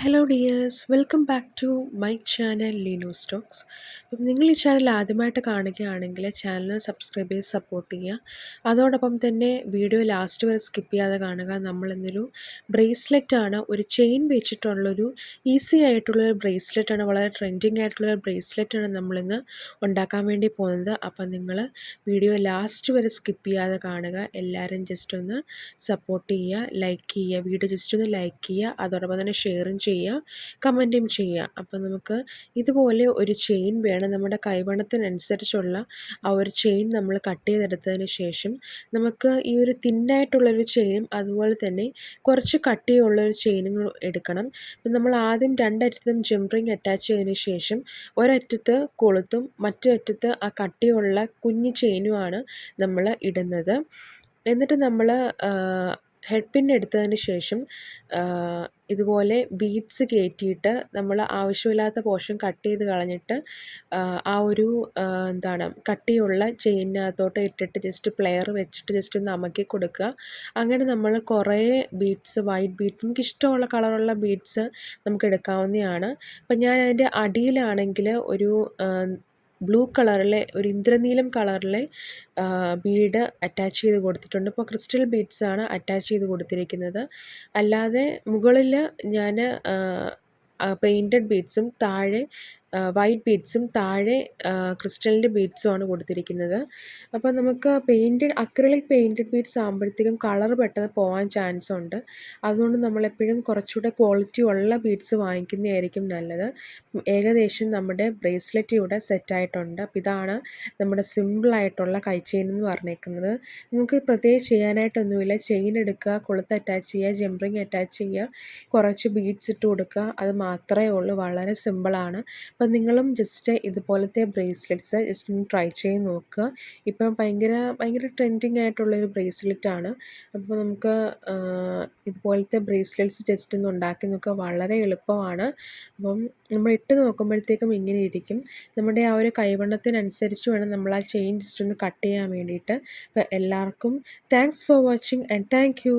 Hello dears, welcome back to my channel Leeno stocks. അപ്പം നിങ്ങൾ ഈ ചാനൽ ആദ്യമായിട്ട് കാണുകയാണെങ്കിൽ ചാനൽ സബ്സ്ക്രൈബ് ചെയ്ത് സപ്പോർട്ട് ചെയ്യുക. അതോടൊപ്പം തന്നെ വീഡിയോ ലാസ്റ്റ് വരെ സ്കിപ്പ് ചെയ്യാതെ കാണുക. നമ്മളിന്നൊരു ബ്രേസ്ലെറ്റാണ്, ഒരു ചെയിൻ വെച്ചിട്ടുള്ളൊരു ഈസി ആയിട്ടുള്ളൊരു ബ്രേസ്ലെറ്റാണ്, വളരെ ട്രെൻഡിങ് ആയിട്ടുള്ളൊരു ബ്രേസ്ലെറ്റാണ് നമ്മളിന്ന് ഉണ്ടാക്കാൻ വേണ്ടി പോകുന്നത്. അപ്പം നിങ്ങൾ വീഡിയോ ലാസ്റ്റ് വരെ സ്കിപ്പ് ചെയ്യാതെ കാണുക. എല്ലാവരും ജസ്റ്റ് ഒന്ന് സപ്പോർട്ട് ചെയ്യുക, ലൈക്ക് ചെയ്യുക, വീഡിയോ ജസ്റ്റ് ഒന്ന് ലൈക്ക് ചെയ്യുക, അതോടൊപ്പം തന്നെ ഷെയറും ചെയ്യുക, കമൻറ്റും ചെയ്യുക. അപ്പം നമുക്ക് ഇതുപോലെ ഒരു ചെയിൻ വേണം. നമ്മുടെ കൈവണ്ണത്തിനനുസരിച്ചുള്ള ആ ഒരു ചെയിൻ നമ്മൾ കട്ട് ചെയ്തെടുത്തതിന് ശേഷം നമുക്ക് ഈ ഒരു തിന്നായിട്ടുള്ളൊരു ചെയിനും അതുപോലെ തന്നെ കുറച്ച് കട്ടിയുള്ളൊരു ചെയിനും എടുക്കണം. അപ്പം നമ്മൾ ആദ്യം രണ്ടറ്റത്തും ജംറിങ് അറ്റാച്ച് ചെയ്തതിന് ശേഷം ഒരറ്റത്ത് കൊളുത്തും മറ്റേ അറ്റത്ത് ആ കട്ടിയുള്ള കുഞ്ഞു ചെയിനുമാണ് നമ്മൾ ഇടുന്നത്. എന്നിട്ട് നമ്മൾ ഹെഡ് പിൻ എടുത്തതിന് ശേഷം ഇതുപോലെ ബീഡ്സ് കയറ്റിയിട്ട് നമ്മൾ ആവശ്യമില്ലാത്ത പോർഷൻ കട്ട് ചെയ്ത് കളഞ്ഞിട്ട് ആ ഒരു കട്ടിയുള്ള ചെയിനകത്തോട്ട് ഇട്ടിട്ട് ജസ്റ്റ് പ്ലെയർ വെച്ചിട്ട് ജസ്റ്റ് ഒന്ന് അമക്കി കൊടുക്കുക. അങ്ങനെ നമ്മൾ കുറേ ബീഡ്സ്, വൈറ്റ് ബീഡ്സ്, നമുക്ക് ഇഷ്ടമുള്ള കളറുള്ള ബീഡ്സ് നമുക്ക് എടുക്കാവുന്നതാണ്. അപ്പം ഞാൻ അതിൻ്റെ അടിയിലാണെങ്കിൽ ഒരു ബ്ലൂ കളറിലെ, ഒരു ഇന്ദ്രനീലം കളറിലെ ബീഡ് അറ്റാച്ച് ചെയ്ത് കൊടുത്തിട്ടുണ്ട്. ഇപ്പോൾ ക്രിസ്റ്റൽ ബീഡ്സാണ് അറ്റാച്ച് ചെയ്ത് കൊടുത്തിരിക്കുന്നത്. അല്ലാതെ മുകളിൽ ഞാൻ പെയിൻറ്റഡ് ബീഡ്സും താഴെ വൈറ്റ് ബീഡ്സും താഴെ ക്രിസ്റ്റലിൻ്റെ ബീഡ്സുമാണ് കൊടുത്തിരിക്കുന്നത്. അപ്പോൾ നമുക്ക് അക്രിലിക് പെയിൻറ്റഡ് ബീഡ്സ് ആകുമ്പോഴത്തേക്കും കളർ പെട്ടെന്ന് പോകാൻ ചാൻസ് ഉണ്ട്. അതുകൊണ്ട് നമ്മളെപ്പോഴും കുറച്ചുകൂടെ ക്വാളിറ്റി ഉള്ള ബീഡ്സ് വാങ്ങിക്കുന്നതായിരിക്കും നല്ലത്. ഏകദേശം നമ്മുടെ ബ്രേസ്ലെറ്റ് ഇവിടെ സെറ്റായിട്ടുണ്ട്. അപ്പോൾ ഇതാണ് നമ്മുടെ സിമ്പിളായിട്ടുള്ള കൈ ചെയിൻ എന്ന് പറഞ്ഞേക്കുന്നത്. നമുക്ക് പ്രത്യേകിച്ച് ചെയ്യാനായിട്ടൊന്നുമില്ല. ചെയിൻ എടുക്കുക, കൊളുത്ത് അറ്റാച്ച് ചെയ്യുക, ജംറിങ് അറ്റാച്ച് ചെയ്യുക, കുറച്ച് ബീഡ്സ് ഇട്ട് കൊടുക്കുക, അത് മാത്രമേ ഉള്ളൂ. വളരെ സിമ്പിളാണ്. അപ്പം നിങ്ങളും ജസ്റ്റ് ഇതുപോലത്തെ ബ്രേസ്ലെറ്റ്സ് ജസ്റ്റ് ഒന്ന് ട്രൈ ചെയ്ത് നോക്കുക. ഇപ്പം ഭയങ്കര ട്രെൻഡിങ് ആയിട്ടുള്ളൊരു ബ്രേസ്ലെറ്റാണ്. അപ്പോൾ നമുക്ക് ഇതുപോലത്തെ ബ്രേസ്ലെറ്റ്സ് ജസ്റ്റ് ഒന്ന് ഉണ്ടാക്കി നോക്കുക. വളരെ എളുപ്പമാണ്. അപ്പം നമ്മൾ ഇട്ട് നോക്കുമ്പോഴത്തേക്കും ഇങ്ങനെ ഇരിക്കും. നമ്മുടെ ആ ഒരു കൈവണ്ണത്തിനനുസരിച്ച് വേണം നമ്മൾ ആ ചെയിൻ ജസ്റ്റ് ഒന്ന് കട്ട് ചെയ്യാൻ വേണ്ടിയിട്ട്. അപ്പോൾ എല്ലാവർക്കും thanks for watching and thank you.